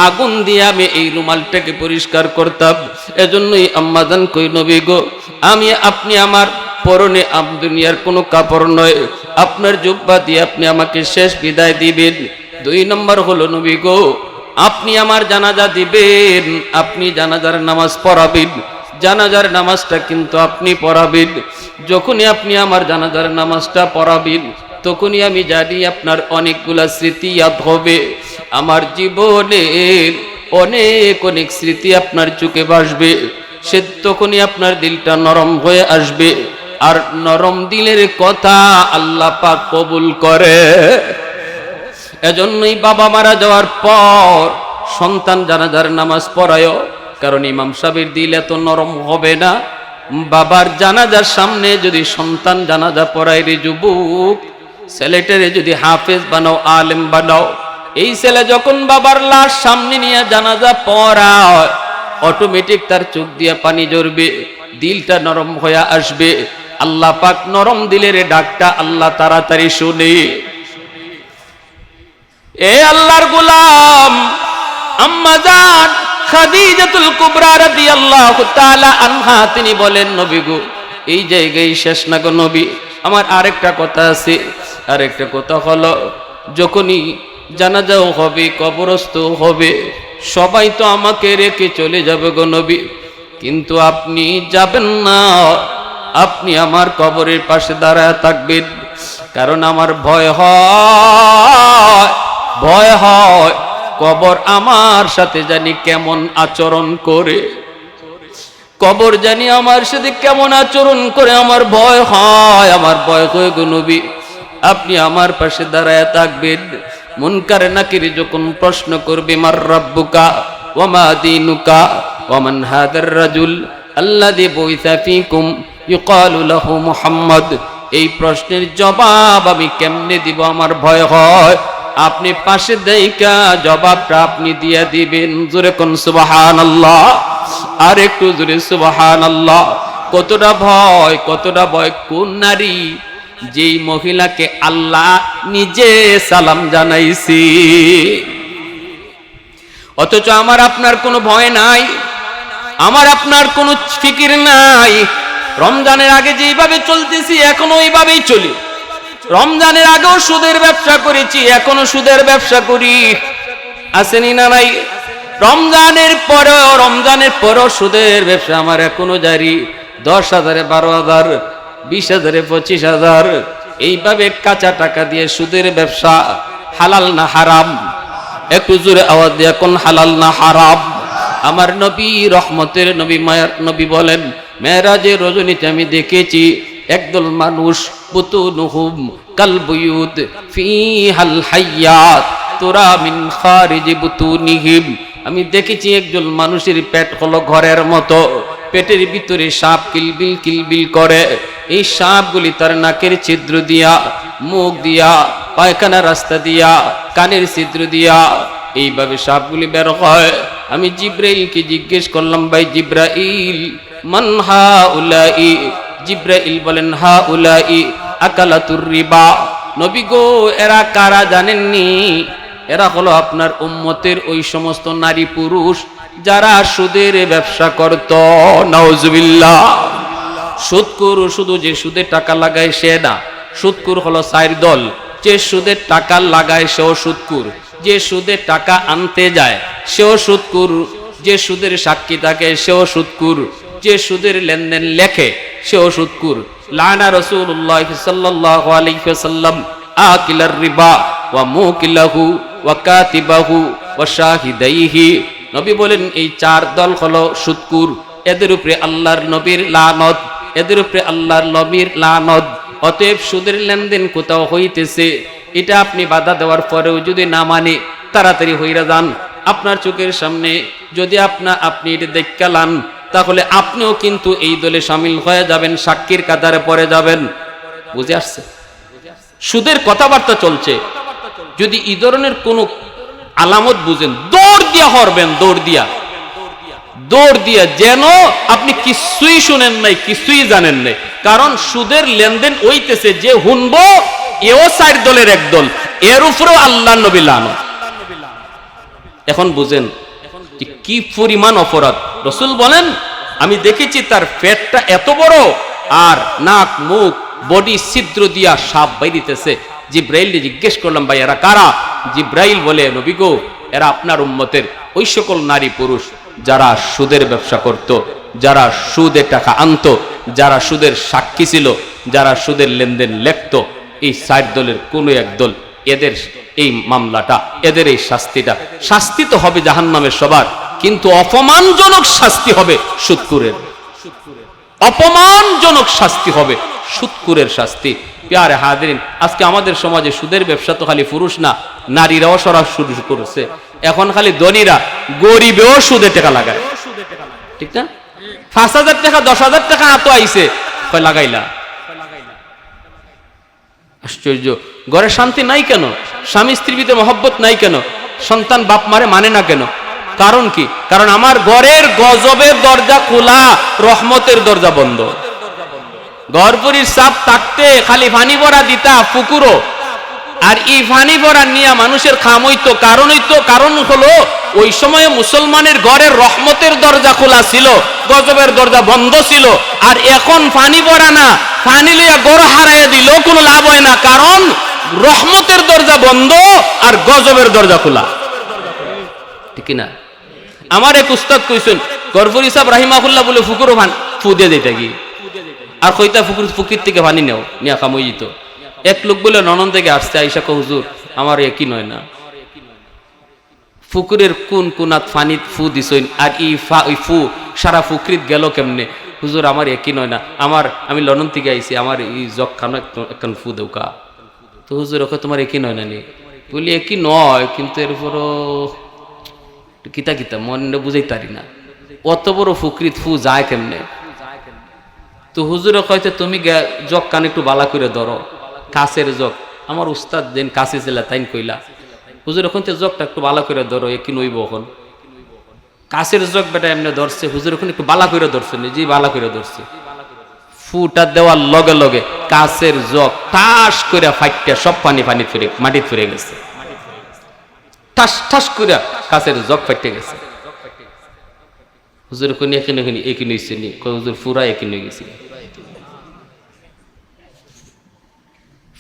আগুন দিয়ে আমি এই রুমালটাকে পরিষ্কার করতাম। এজন্যই আম্মাজান কই, নবী গো, আপনি আমার পরনে দুনিয়ার কোনো কাপড় নয়, আপনার জুব্বা দিয়ে আপনি আমাকে শেষ বিদায় দিবেন। 2 নম্বর হলো নবী গো, আপনি আমার জানাজা দিবেন, আপনি জানাজার নামাজ পড়াবেন। জানাজার নামাজটা কিন্তু আপনি পড়াবেন। যখনই আপনি আমার জানাজার নামাজটা পড়াবেন, তখনই আমি জানি আপনার অনেকগুলা স্মৃতি ইয়াদ হবে। আমার জীবনের অনেক অনেক স্মৃতি আপনার চোখে ভাসবে। সে তখনই আপনার দিলটা নরম হয়ে আসবে। আর নরম দিলের কথা আল্লাহ পাক কবুল করে। এজন্যই বাবা মারা যাওয়ার পর সন্তান জানাজার নামাজ পড়ায়, কারণ ইমাম সাহেবের দিল এত নরম হবে না। বাবার জানাজার সামনে যদি সন্তান জানাজা পড়ায়, রে যুবক, ছেলেটারে যদি হাফেজ বানাও, আলেম বানাও, এই ছেলে যখন বাবার লাশ সামনে নিয়ে জানাজা পড়ায়, অটোমেটিক তার চোখ দিয়ে পানি ঝরবে, দিলটা নরম হয়ে আসবে। আল্লাহ পাক নরম দিলের ডাকটা আল্লাহ তাড়াতাড়ি শুনে। এ আল্লাহর গোলাম, আম্মা জান খাদিজাতুল কুবরা রাদিয়াল্লাহু তাআলা আনহা তিনি বলেন, নবী গো, এই জায়গায় শেষ না গো নবী, আমার আরেকটা কথা আছে। আরেকটা কথা হলো, যখনই জানাজাও হবে, কবরস্থ হবে, সবাই তো আমাকে রেখে চলে যাবে গো নবী, কিন্তু আপনি যাবেন না, আপনি আমার কবরের পাশে দাঁড়ায় থাকবেন। কারণ আমার ভয় হয় কবর আমার সাথে জানি কেমন আচরণ করে, কবর জানি আমার সাথে কেমন আচরণ করে, আমার ভয় হয় গো নবী, আপনি আমার পাশে দাঁড়ায় থাকবেন। মুনকার নাকির যখন প্রশ্ন করবে, মার রাব্বুকা ওয়া মা দীনুকা ওয়া মান হাদার রাজুল আল্লাযী বুইসা ফীকুম ইউকালু লাহু মুহাম্মদ, এই প্রশ্নের জবাব আমি কেমনে দিব, আমার ভয় হয়। আপনি পাশে দেইকা জবাবটা আপনি দিয়ে দিবেন। জোরে কোন সুবহানাল্লাহ, আর একটু জোরে সুবহানাল্লাহ। কতটা ভয় কোন নারী যেই মহিলাকে আল্লাহ নিজে সালাম জানাইছি, অথচ আমার আপনার কোনো ভয় নাই, আমার আপনার কোনো ফিকির নাই। রমজানের আগে যেভাবে চলতেছি এখনো ওইভাবেই চলি। রমজানের আগেও সুদের ব্যবসা করেছি, এখনো সুদের ব্যবসা করি, আসেনি না নাই? রমজানের পরেও সুদের ব্যবসা আমার এখনো জারি। 10,000, 12,000, 20,000, 25,000 এইভাবে কাঁচা টাকা দিয়ে সুদের ব্যবসা। হালাল না হারাম? একটু জোরে আওয়াজ দিয়ে কোন হালাল না হারাম? আমার নবী, রহমতের নবী, মায়ার নবী বলেন, মেরাজের রজনীতে আমি দেখেছি একদল মানুষ, বুতুনুহুম কালবুয়ুত ফিহাল হাইয়াত তুরা মিন খারিজি বুতুনিহিম। আমি দেখেছি একজন মানুষের পেট হলো ঘরের মতো, পেটের ভিতরে সাপ কিলবিল কিলবিল করে। এই সাপগুলি তার নাকের ছিদ্র দিয়া, মুখ দিয়া, পায়খানা রাস্তা দিয়া, কানের ছিদ্র দিয়া এইভাবে সাপগুলি বের হয়। আমি জিব্রাইলকে জিজ্ঞেস করলাম, ভাই জিব্রাইল, মান হাউলাই? জিব্রাইল বলেন, হাউলাই আকালাতুর রিবা। নবী গো, এরা কারা জানেননি? এরা হলো আপনার উম্মতের ওই সমস্ত নারী পুরুষ যারা সুদের ব্যবসা করত। নাউজুবিল্লাহ। সুদকুর শুধু যে সুদের টাকা লাগায় সে না, সুদকুর হলো 4 দল। যে সুদের টাকা লাগায় সেও সুদকুর, যে সুদের টাকা আনতে যায় সেও সুদকুর, যে সুদের সাক্ষী থাকে সেও সুদকুর, যে সুদের লেনদেন লেখে সেও সুদকুর। লানা রাসূলুল্লাহ সাল্লাল্লাহু আলাইহি ওয়াসাল্লাম আকিলার রিবা ওয়া মুকিলাহু ওয়া কাতিবাহু ওয়া শাহিদাইহি। নবী বলেন এই 4 দল হলো সুদকুর, এদের উপরে আল্লাহর নবীর লানত, এদের উপরে আল্লাহর নবীর লানত। অতএব সুদের লেনদেন কোথাও হইতেছে, এটা আপনি বাধা দেওয়ার পরেও যদি না মানে, তাড়াতাড়ি হইরা যান। আপনার চোখের সামনে যদি আপনি এটা দেখলান, তাহলে আপনিও কিন্তু এই দলে শামিল হয়ে যাবেন, সাক্ষীর কাতারে পড়ে যাবেন। বুঝে আসছে? সুদের কথাবার্তা চলছে, যদি এই ধরনের কোনো আলামত বুঝেন, দৌড় দিয়া হরবেন, দৌড় দিয়া, যেন আপনি কিছুই শুনেন নাই, কিছুই জানেন নাই। কারণ সুদের লেনদেন হইতেছে, যে হুনবো এও 4 দলের এক দল, এর উপরেও আল্লাহর নবী লানত। এখন বুঝেন কি পরিমাণ অপরাধ। রাসূল বলেন, আমি দেখেছি তার পেটটা এত বড়, আর নাক মুখ বডি ছিদ্র দিয়া সাপ বাইরিতেছে। জিব্রাইল জিজ্ঞেস করলাম, ভাই এরা কারা? জিব্রাইল বলে, নবী গো, এরা আপনার উম্মতের ওই সকল নারী পুরুষ যারা সুদের ব্যবসা করত, যারা সুদের টাকা আনত, যারা সুদের সাক্ষী ছিল, যারা সুদের লেনদেন লিখত। এই 4 দলের কোনো এক দল, এদের এই মামলাটা, এদের এই শাস্তি তো হবে জাহান্নামের সবার, কিন্তু অপমানজনক শাস্তি হবে সুদকুরের। অপমানজনক শাস্তি হবে সুদকুরের শাস্তি। প্যারে হাজিরিন, আজকে আমাদের সমাজে সুদের ব্যবসা তো খালি পুরুষ না, নারীরাও সরা শুরু করেছে। এখন খালি ধনীরা, গরিবেও সুদের টাকা লাগায়, ঠিক না? 5,000 টাকা, 10,000 টাকা হাত আইছে, লাগাইলা। আশ্চর্য। ঘরে শান্তি নাই কেন? স্বামী স্ত্রীর ভিতরে মহব্বত নাই কেন? সন্তান বাপ মারে মানে না কেন? কারণ কি? কারণ আমার ঘরের গজবের দরজা খোলা, রহমতের দরজা বন্ধ। ঘরপুরির সাপ থাকতে খালি পানি ভরা দিতা পুকুরো, আর এই পানি ভরা নিয়ে মানুষের খাম হইতো। কারণ হলো ওই সময়ে মুসলমানের ঘরের রহমতের দরজা খোলা ছিল, গজবের দরজা বন্ধ ছিল। আর এখন পানি ভরা না, পানি লইয়া গড় হারাইয়া দিল, কোনো লাভ হয় না, কারণ রহমতের দরজা বন্ধ আর গজবের দরজা খোলা, ঠিক না? আমার এক উস্তাদ কইছেন, গরফুরি সাহেব রাহিমাহুল্লাহ বলে ফুকুরও ফু দিয়ে দিতে গিয়ে, আর কইতা ফুকির থেকে পানি নেও নিয়া খামই যেত। এক লোক বলে ননন থেকে আসছে, আইসা কো হুজুর আমার একই নয় না, ফুকুরের কোন কোনাত ফানি ফু দিছইন, আর ওই ফু সারা ফুকরিত গেল কেমনে? হুজুর আমার একই নয় না, আমি লন্ডন থেকে আইছি, আমার এই জগ খানো একখান ফু দেউকা। তো হুজুর ওকে তোমার একই নয় না নি? বলি একই নয়, কিন্তু এরপরও কিতা মনে বুঝাইতারি না, অত বড় ফুকরিত ফু যায় কেমনে? তো হুজুরে কইতে, তুমি জগ কান একটু বালা করে ধরো, কাছের জগ। আমার উস্তাদ যেন কাছে ছিল তাই কইলা, হুজুর ওখান থেকে জগটা একটু বালা করে ধরো, একই নইব। এখন কাছের জগ বেটা এমনি ধরছে, হুজুর ওখানে একটু বালা করে ধরছে, জি বালা করে ধরছে। ফুটা দেওয়ার লগে লগে কাছের জগ ঠাস করে ফাইটটা সব পানি ফিরে মাটি ফিরে গেছে। ঠাস ঠাস করে কাছের জগ ফাইটে গেছে। হুজুর কোন এখানে এখানে হইছে নি, হুজুর পুরা এখানে হয়ে গেছে।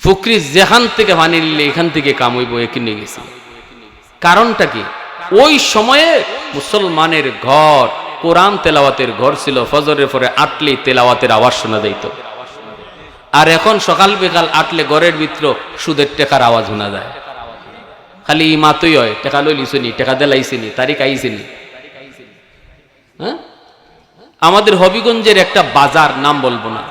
ফুকরি যেখান থেকে পানি নিলে এখান থেকে কাম হইব এখানে গেছে। কারণটা কি? ওই সময়ে মুসলমানের ঘর কোরআন তেলাওয়াতের ঘর ছিল। ফজরের পরে আটলেই তেলাওয়াতের আওয়াজ শোনা যাইত। আর এখন সকাল বিকাল আটলে ঘরের ভিতর সুদের টাকার আওয়াজ শোনা যায়। খালি মাতই হয়, টাকা লইলিছনি, টাকা দেলাইছিনি, তারিখ আইছিনি। হ্যাঁ, আমাদের হবিগঞ্জের একটা বাজার, নাম বলবো না,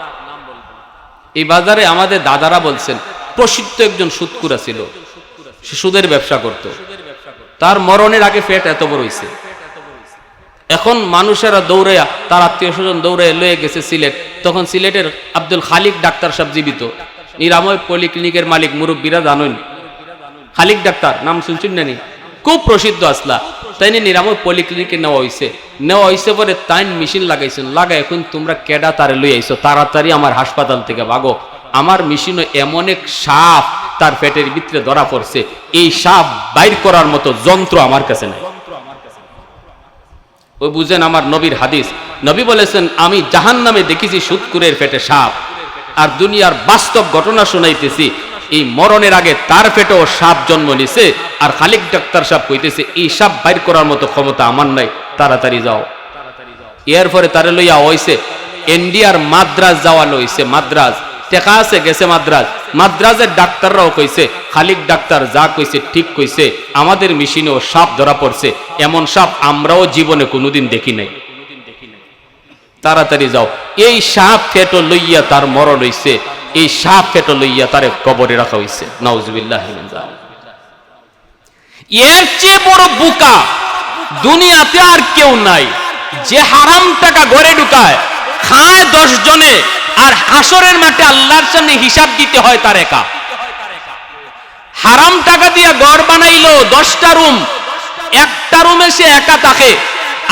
এই বাজারে আমাদের দাদারা বলছেন প্রসিদ্ধ একজন সুদকুরা ছিল। সে সুদের ব্যবসা করত। তার মরণের আগে পেট এত বড় হইছে। এখন মানুষেরা দৌড়াইয়া, তার আত্মীয় স্বজন দৌড়াইয়া লয়ে গেছে সিলেট। তখন সিলেটের আব্দুল খালিক ডাক্তার সাহেব জীবিত, নিরাময় পলিক্লিনিকের মালিক, মুরব্বীরা জানেন খালিক ডাক্তার নাম শুনছেন নানি, খুব প্রসিদ্ধ আসলা। তাই নিরাময় পলিক্লিনিকে নেওয়া হয়েছে পরে তাই মেশিন লাগাইছেন। লাগাই এখন তোমরা কেডা তারে লই আইছো, তাড়াতাড়ি আমার হাসপাতাল থেকে ভাগো। আমার মেশিনও এমন এক সাপ তার পেটের ভিতরে ধরা পড়ছে, এই সাপ বাইর করার মতো যন্ত্র আমার কাছে নাই। ওই বুঝেন আমার নবীর হাদিস, নবী বলেছেন আমি জাহান্নামে দেখেছি সুদকুরের পেটে সাপ, আর দুনিয়ার বাস্তব ঘটনা শুনাইতেছি এই মরণের আগে তার পেটেও সাপ জন্ম নিছে। আর খালিক ডাক্তার সাহেব কইতেছে এই সাপ বাইর করার মতো ক্ষমতা আমার নাই, তাড়াতাড়ি যাও। এরপরে তারে লইয়া হইছে ইন্ডিয়ার মাদ্রাজ যাওয়া লইছে। মাদ্রাজ টেকা আছে, গেছে মাদ্রাজের ডাক্তাররাও কইছে খালিক ডাক্তার যা কইছে ঠিক কইছে, আমাদের মেশিনেও সাপ ধরা পড়ছে, এমন সাপ আমরাও জীবনে কোনোদিন দেখি নাই, তাড়াতাড়ি যাও। এই সাপ ফেটো লইয়া তার মরণ হইছে, এই সাপ ফেটো লইয়া তারে কবরে রাখা হইছে। নাউজুবিল্লাহ। এর চেয়ে বড় বোকা দুনিয়াতে আর কেউ নাই, যে হারাম টাকা ঘরে ঢুকায়, খায় 10 জনে, আর হাসরের মাঠে আল্লাহর সামনে হিসাব দিতে হয় তার একা। হারাম টাকা দিয়ে ঘর বানাইলো 10টা রুম, একটা রুমে সে একা থাকে,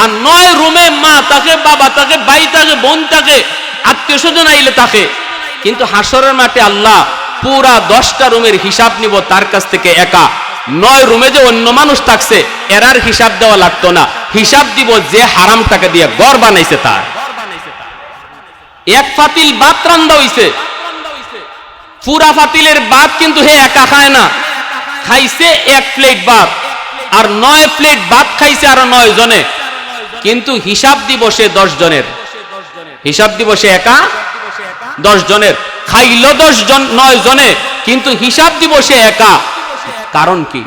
আর 9 রুমে মা থাকে, বাবা থাকে, ভাই থাকে, বোন থাকে, আত্মীয় স্বজন আইলে থাকে। কিন্তু হাসরের মাঠে আল্লাহ পুরা 10টা রুমের হিসাব নিব তার কাছ থেকে একা। 9 রুমে যে অন্য মানুষ থাকছে এরার হিসাব দেওয়া লাগতো না, হিসাব দিব যে হারাম টাকা দিয়ে ঘর বানাইছে তার। এক ফাতিল ভাত রান্দা হইছে, পুরা ফাতিলের ভাত কিন্তু হে একা খায় না, খাইছে 1 প্লেট ভাত, আর 9 প্লেট ভাত খাইছে আরো 9 জনে। কিন্তু হিসাব দিব সে 10 জনের, হিসাব দিব সে একা 10 জনের, খাইলো 9 জনে, কিন্তু হিসাব দিব সে একা। কারণ কি?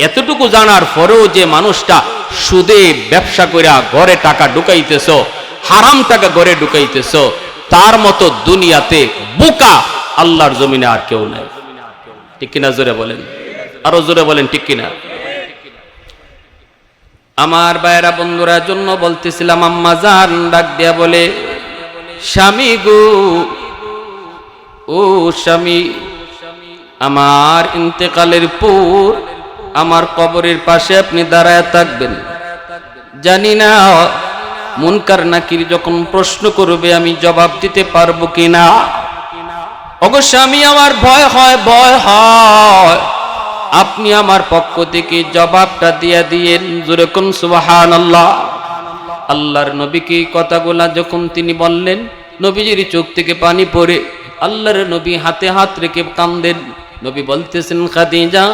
এতটুকু জানার পরেও যে মানুষটা সুদে ব্যবসা কইরা ঘরে টাকা ঢুকাইতেছো, হারাম টাকা ঘরে ঢুকাইতেছো, তার মতো দুনিয়াতে বোকা আল্লাহর জমিনে আর কেউ নাই। ঠিক কিনা? জোরে বলেন, আরো জোরে বলেন, ঠিক কিনা? আমার ভাইরা বন্ধুরা জন্য বলতেছিলাম, আম্মা জান ডাক দিয়া বলে, স্বামী গো, ও স্বামী, আমার ইন্তেকালের পর আমার কবরের পাশে আপনি দাঁড়ায় থাকবেন। জানি না মুনকার নাকির যখন প্রশ্ন করবে আমি জবাব দিতে পারবো কিনা। ওগো স্বামী, আমার ভয় হয়, ভয় হয়, আপনি আমার পক্ষ থেকে জবাবটা দিয়ে দিয়েন। জোরে কোন সুবহানাল্লাহ। আল্লাহর নবীকে কথাগুলা যখন তিনি বললেন, নবীজির চোখ থেকে পানি পড়ে আল্লাহর নবী হাতে হাত রেখে কান্দেন। নবী বলতেছেন, খাদিজা,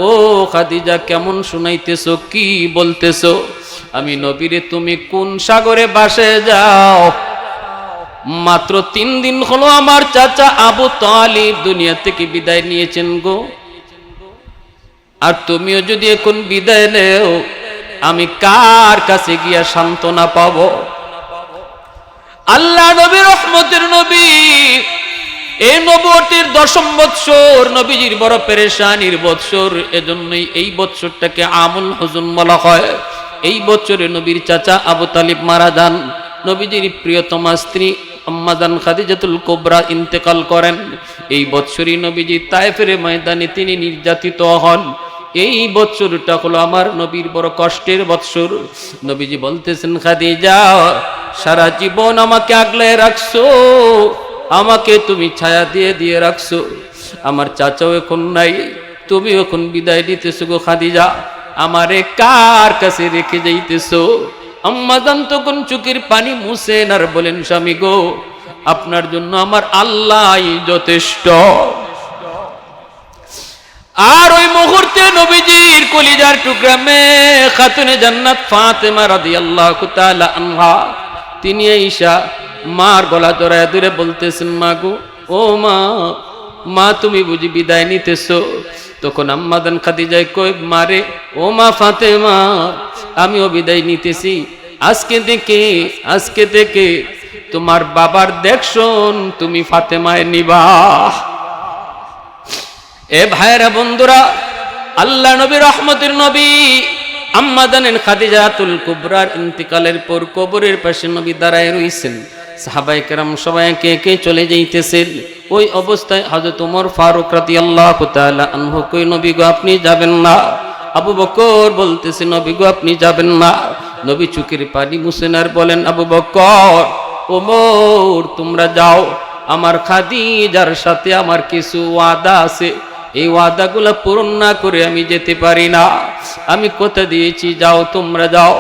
ও খাদিজা, কেমন শুনাইতেছো, কি বলতেছো? আমি নবীরে, তুমি কোন সাগরে বাসে যাও? মাত্র 3 দিন হলো আমার চাচা আবু তালিব দুনিয়া থেকে বিদায় নিয়েছেন গো, আর তুমিও যদি এখন বিদায় নেও, আমি কার কাছে গিয়া সান্ত্বনা পাবো? আল্লাহ নবী, রহমতের নবী, এই নবুয়তের 10ম বৎসর, নবীজির বড় পেরেশানির বৎসর। এজন্যই এই বৎসরটাকে আমুল হুজুন বলা হয়। এই বছরে নবীর চাচা আবু তালিব মারা যান। নবীজির প্রিয়তমা স্ত্রী আম্মা জান খাদিজাতুল কুবরা ইন্তেকাল করেন। এই বৎসরই নবীজি তায়েফের ময়দানে তিনি নির্যাতিত হন। এই বৎসরটা হলো আমার নবীর বড় কষ্টের বৎসর। নবীজি বলতেছেন, খাদিজা সারা জীবন আমাকে আগলে রাখছো, আমাকে তুমি ছায়া দিয়ে দিয়ে রাখছো। আমার চাচাও এখন নাই, তুমি এখন বিদায় দিতেছো গো খাদিজা, আমারে কার কাছে রেখে যাইতেছো? আম্মা জান তখন চোখের পানি মুছেন আর বলেন, স্বামী গো, আপনার জন্য আমার আল্লাহই যথেষ্ট। আর ওই মুহূর্তে নবীজির কলিজার টুকরা মেয়ে খাতুনে জান্নাত ফাতেমা রাদিয়াল্লাহু তাআলা আনহা, তিনি আয়েশা মার গলা জড়ায় ধরে বলতেছেন, মা গো, ও মা, মা তুমি বুঝি বিদায় নিতেছো? তখন আম্মা জান খাদিজা কই, মারে ও মা ফাতেমা, আমিও বিদায় নিতেছি। আজকে থেকে তোমার বাবার দেখশন তুমি ফাতেমায় নিবা। এ ভাইরা বন্ধুরা, আল্লাহ নবী রহমতের নবী আম্মা জানেন খাদিজাতুল কুবরার ইন্তিকালের পর কবরের পাশে নবী দাঁড়ায় রইছেন। সাহাবায়ে কেরাম সবাই একে একে চলে যাইতেছেন। ওই অবস্থায় হযরত ওমর ফারুক রাদিয়াল্লাহু তাআলা আনহু কই, নবী গো আপনি যাবেন না? আবু বকর বলতেছে, নবী গো আপনি যাবেন না। নবী চোখের পানি মুছেন আর বলেন, আবু বকর, ওমর তোমরা যাও, আমার খাদিজার সাথে আমার কিছু ওয়াদা আছে, এই ওয়াদাগুলো পূরণ না করে আমি যেতে পারি না। আমি কথা দিয়েছি, যাও তোমরা যাও।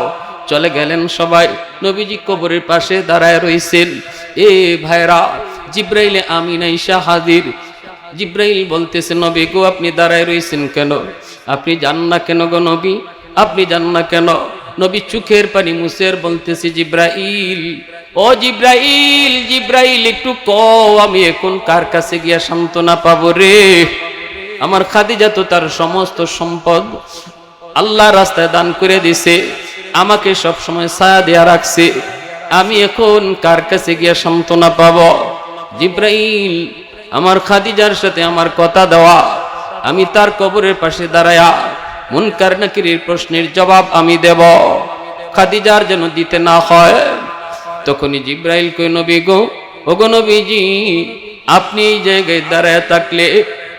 চলে গেলেন সবাই। নবীজি কবরের পাশে দাঁড়ায় রইছেন। এ ভাইরা, জিব্রাইল আমিন আয়েশা হাজির। জিব্রাইল বলতেছে, নবী গো আপনি দাঁড়ায় রইছেন কেন? আপনি যান না কেন গো নবী? আপনি যান না কেন? নবী চোখের পানি মুছের বলতেছে, জিব্রাইল, ও জিব্রাইল, জিব্রাইল একটু কও, আমি এখন কার কাছে গিয়া সান্ত্বনা পাবো রে? আমার খাদিজা তো তার সমস্ত সম্পদ আল্লাহ রাস্তায় দান করে দিছে, আমাকে সব সময় ছায়া দেয়া রাখছে, আমি এখন কার কাছে গিয়া সান্ত্বনা পাবো? জিব্রাইল, আমার খাদিজার সাথে আমার কথা দেওয়া, আমি তার কবরের পাশে দাঁড়ায়া মুনকার নাকিরের প্রশ্নের জবাব আমি দেব, খাদিজার যেন দিতে না হয়। তখনই জিব্রাইল কই, নবী গো, ওগো নবীজি, আপনি এই জায়গায় দাঁড়ায় থাকলে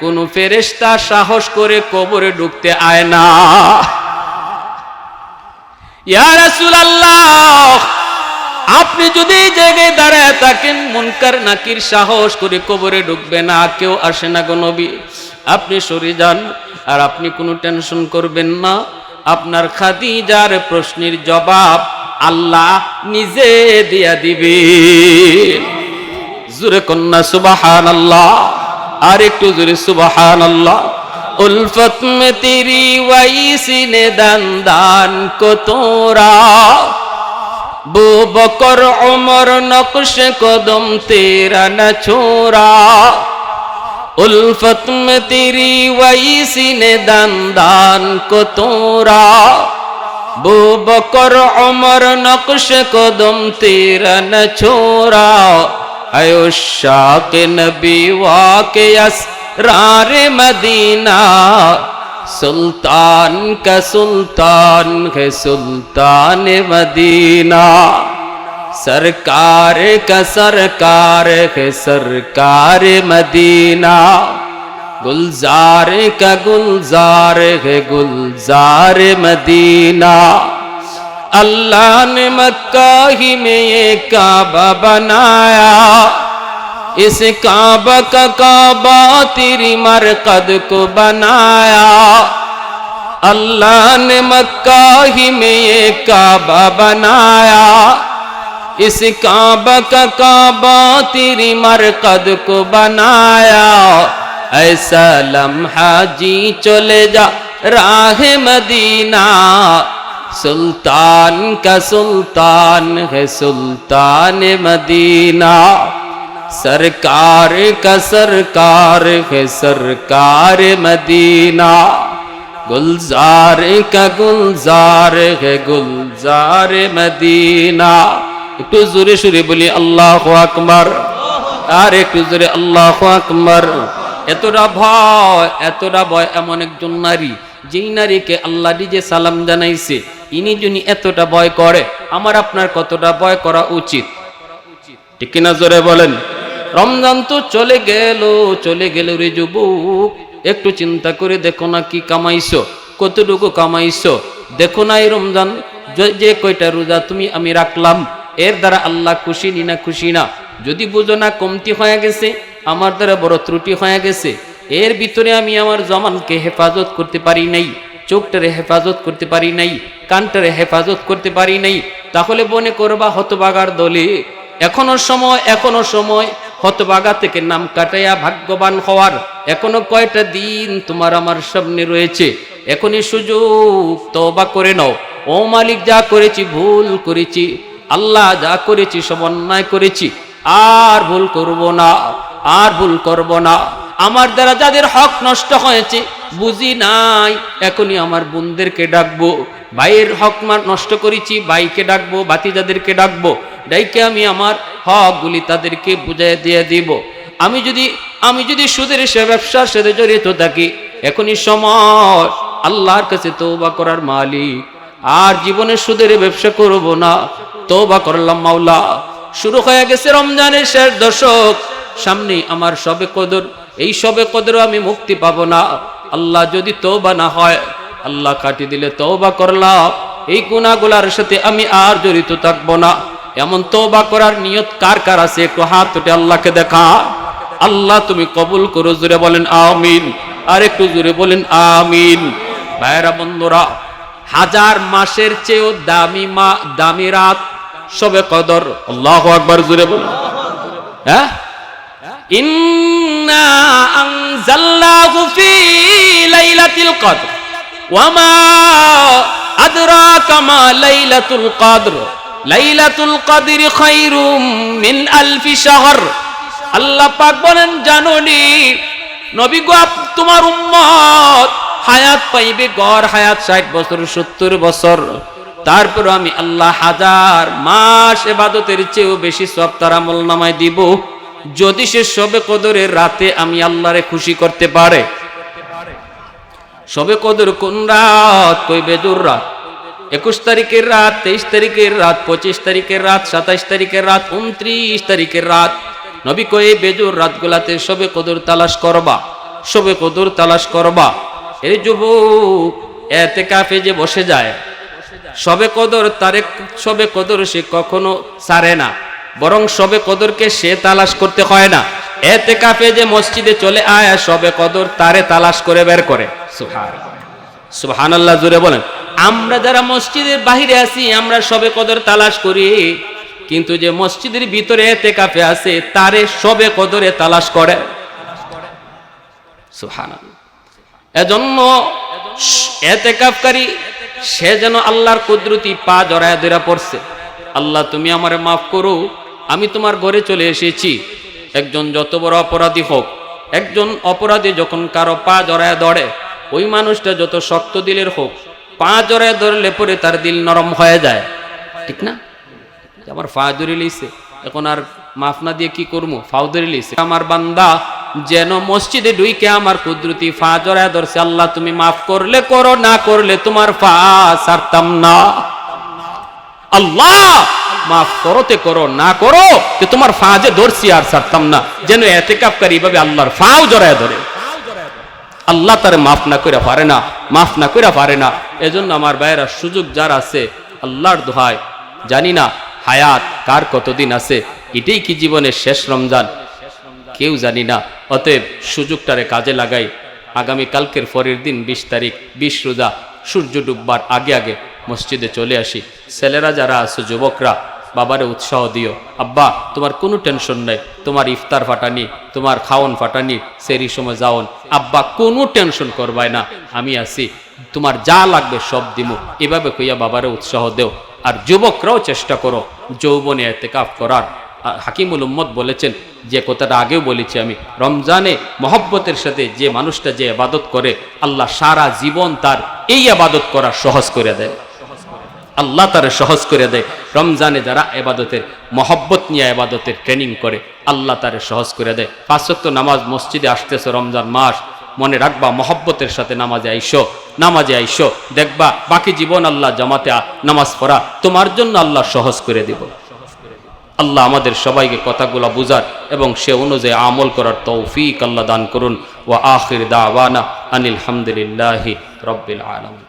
কোন ফেরেশতা সাহস করে কবরে ঢুকতে আয় না। ইয়া রাসূলুল্লাহ, আপনি যদি এই জায়গায় দাঁড়ায় থাকেন, মুনকার নাকির সাহস করে কবরে ঢুকবে না, কেউ আসে না গো নবী, আপনি সরে যান। আর আপনি কোনো টেনশন করবেন না, আপনার খাদিজার প্রশ্নের জবাব আল্লাহ নিজে দিয়া দিবে। জোরে কন্যা সুবহানাল্লাহ, আর একটু জোরে সুবহানাল্লাহ। উলফত মে তেরি ওয়াইসি নে দান দান কো তোরা, বু বকর উমর নকশ কদম তেরা না ছোরা। उल्फत में तेरी वैसी ने दान दान को तोरा, बू बकर उमर नक्श कदम तेरा न छोरा। आयुषा के नबी वाके असरार मदीना, सुल्तान का सुल्तान है सुल्तान मदीना। सरकार का सरकार है सरकार मदीना, गुलजार का गुलजार है गुलजार मदीना। अल्लाह ने मक्का ही में ये काबा बनाया, इस काबा का काबा तेरी मरकद को बनाया। अल्लाह ने मक्का ही में ये काबा बनाया, इस काबा का काबा तेरी मरकद को बनाया। ऐसा लम्हा जी चले जा राह मदीना, सुल्तान का सुल्तान है सुल्तान मदीना। सरकार का सरकार है सरकार मदीना, गुलजार का गुलजार है गुलजार मदीना। একটু জোরে সুরে বলি আল্লাহু আকবার, আর একটু জোরে আল্লাহু আকবার। এতটা ভয় এমন একজন নারী, যেই নারীকে আল্লাহ নিজে সালাম জানাইছে, ইনি যিনি এতটা ভয় করে, আমার আপনার কতটা ভয় করা উচিত? ঠিক কিনা জোরে বলেন। রমজান তো চলে গেল রে যুবক, একটু চিন্তা করে দেখো না কি কামাইছো। কতটুকু কামাইছো, দেখো না এই রমজান যে কয়টা রোজা আমি রাখলাম, এর দ্বারা আল্লাহ খুশি না খুশি না। যদি বুঝো না কমতি হয়ে গেছে, আমার দ্বারা বড় ত্রুটি হয়ে গেছে, এর ভিতরে আমি আমার জমানকে হেফাজত করতে পারি নাই, চোখটারে হেফাজত করতে পারি নাই, কানটারে হেফাজত করতে পারি নাই, তাহলে মনে করবা হতবাগার দলে। এখনো সময় হতবাগা থেকে নাম কাটাইয়া ভাগ্যবান হওয়ার এখনো কয়টা দিন তোমার আমার সামনে রয়েছে। এখনই সুযোগ, তওবা করে নাও। ও মালিক, যা করেছি ভুল করেছি, আল্লাহ যা করেছি সব অন্যায় করেছি, আর ভুল করব না, আর ভুল করব না। আমার দ্বারা যাদের হক নষ্ট হয়েছে বুঝি নাই, এখনই আমার বোনদেরকে ডাকবো। ভাইয়ের হক নষ্ট করেছি, ভাইকে ডাকবো, ভাতিজাদেরকে ডাকবো, ডাইকে আমি আমার হকগুলি তাদেরকে বুঝিয়ে দিয়ে দিব। আমি যদি সুদের সে ব্যবসার সাথে জড়িত থাকি, এখনই সময় আল্লাহর কাছে তওবা করার মালিক। আর জীবনে সুদের ব্যবসা করব না, তওবা করলাম মাওলা। শুরু হয়ে গেছে রমজানের শেষ দশক, সামনে আমার শবে কদর, এই শবে কদরও আমি মুক্তি পাবো না। আল্লাহ যদি তওবা না হয়, আল্লাহ কাটি দিলে তওবা করলাম, এই গুনাহগুলোর সাথে আমি আর জড়িত থাকবো না। এমন তওবা করার নিয়ত কার কার আছে একটু হাত উঠে আল্লাহকে দেখা। আল্লাহ তুমি কবুল করো, জোরে বলেন আমিন। আর একটু জোরে বলেন আমিন। ভাইরা বন্ধুরা, 1000 মাসের চেয়েও দামি রাত শবে কদর। আল্লাহু আকবার, জোরে বলেন। হ্যাঁ, ইন্না আনজালনাহু ফি লাইলাতুল কদর ওয়া মা আদরাকা মা লাইলাতুল কদর লাইলাতুল কদরি খায়রুম মিন আলফি শাহর। আল্লাহ পাক বলেন, জানোনি নবী গো, তোমার উম্মত হায়াত পাইবে, গড় হায়াত 60 বছর 70 বছর। তারপর আমি আল্লাহ 1000 মাস ইবাদতের চেয়েও বেশি সওয়াব তার আমলনামায় দিব, যদি সে শবে কদরের রাতে আমি আল্লাহরে খুশি করতে পারে। শবে কদর কোন রাত? কই বেজুর রাত। 21 তারিখের রাত, 23 তারিখের রাত, 25 তারিখের রাত, 27 তারিখের রাত, 29 তারিখের রাত। নবী কয়ে বেজুর রাতগুলাতে শবে কদর তালাশ করবা, শবে কদর তালাশ করবা। এই যুবক ইতিকাফে যে বসে যায়, শবে কদর সে কখনো ছাড়ে না, বরং শবে কদরকে সে তালাশ করতে হয় না। ইতিকাফে যে মসজিদে চলে আয়, শবে কদর তারে তালাশ করে বের করে। সুবহানাল্লাহ, জোরে বলেন। আমরা যারা মসজিদের বাহিরে আছি, আমরা শবে কদর তালাশ করি, কিন্তু যে মসজিদের ভিতরে ইতিকাফে আছে তারে শবে কদরে তালাশ করে। সুবহানাল্লাহ। এজন্য ইতিকাফকারী সে যেন আল্লাহর কুদরতি পা জড়ায় ধরে পড়ছে, আল্লাহ তুমি আমারে মাফ করো, আমি তোমার ঘরে চলে এসেছি। একজন যত বড় অপরাধী হোক, একজন অপরাধী যখন কারো পা জড়ায় ধরে, ওই মানুষটা যত শক্ত দিলের হোক, পা জড়ায় ধরলে পরে তার দিল নরম হয়ে যায়, ঠিক না? আমার পা ধরে লইছে, এখন আর মাফ না দিয়ে কি করবো, ফাও ধরে লইছে। আমার বান্দা যেন মসজিদে ঢুইকে আমার কুদরতি পা জড়ায় ধরছে, আল্লাহ তুমি মাফ করলে করো, না করলে তোমার পা ছাড়তাম না। আল্লাহ মাফ করতে করো, না করো যে তোমার পা যে ধরছি আর ছাড়তাম না। যেন ইতিকাফকারী এইভাবে আল্লাহর পাও জড়ায় ধরে, আল্লাহ তারে মাফ না করে পারে না, মাফ না করে পারে না। এজন্য আমার ভাইয়েরা, সুযোগ যার আছে, আল্লাহর দোহায়, জানি না হায়াত কার কতদিন আছে, এটাই কি জীবনের শেষ রমজান কেউ জানি না। অতএব সুযোগটারে কাজে লাগাই। আগামী কালকের পরের দিন 20 তারিখ, 20 রোজা, সূর্য ডুববার আগে আগে মসজিদে চলে আসি। ছেলেরা যারা আছে, যুবকরা, বাবারে উৎসাহ দিও। আব্বা তোমার কোনো টেনশন নাই, তোমার ইফতার ফাটানি, তোমার খাওন ফাটানি, সেরি সময় যাওন, আব্বা কোনো টেনশন করবাই না, আমি আছি, তোমার যা লাগবে সব দিমু, এভাবে কইয়া বাবারে উৎসাহ দেও। আর যুবকরাও চেষ্টা করো যৌবনে ইতিকাফ করার। হাকিমুল উম্মত বলেছেন, যে কথাটা আগেও বলেছি আমি, রমজানে মহব্বতের সাথে যে মানুষটা যে ইবাদত করে, আল্লাহ সারা জীবন তার এই ইবাদত করা সহজ করে দেয়, আল্লাহ তারে সহজ করে দেয়। রমজানে যারা ইবাদতের মহব্বত নিয়ে ইবাদতের ট্রেনিং করে, আল্লাহ তারে সহজ করে দেয়। 5 ওয়াক্ত নামাজ মসজিদে আসতেছে রমজান মাস, মনে রাখবা মহব্বতের সাথে নামাজে আইসো, দেখবা বাকি জীবন আল্লাহ জামাতে নামাজ পড়া তোমার জন্য আল্লাহ সহজ করে দিব। আল্লাহ আমাদের সবাইকে কথাগুলো বুঝার এবং সে অনুযায়ী আমল করার তৌফিক আল্লাহ দান করুন। ওয়া আখির দাওয়ানা আনিল হামদুলিল্লাহি রাব্বিল আলামিন।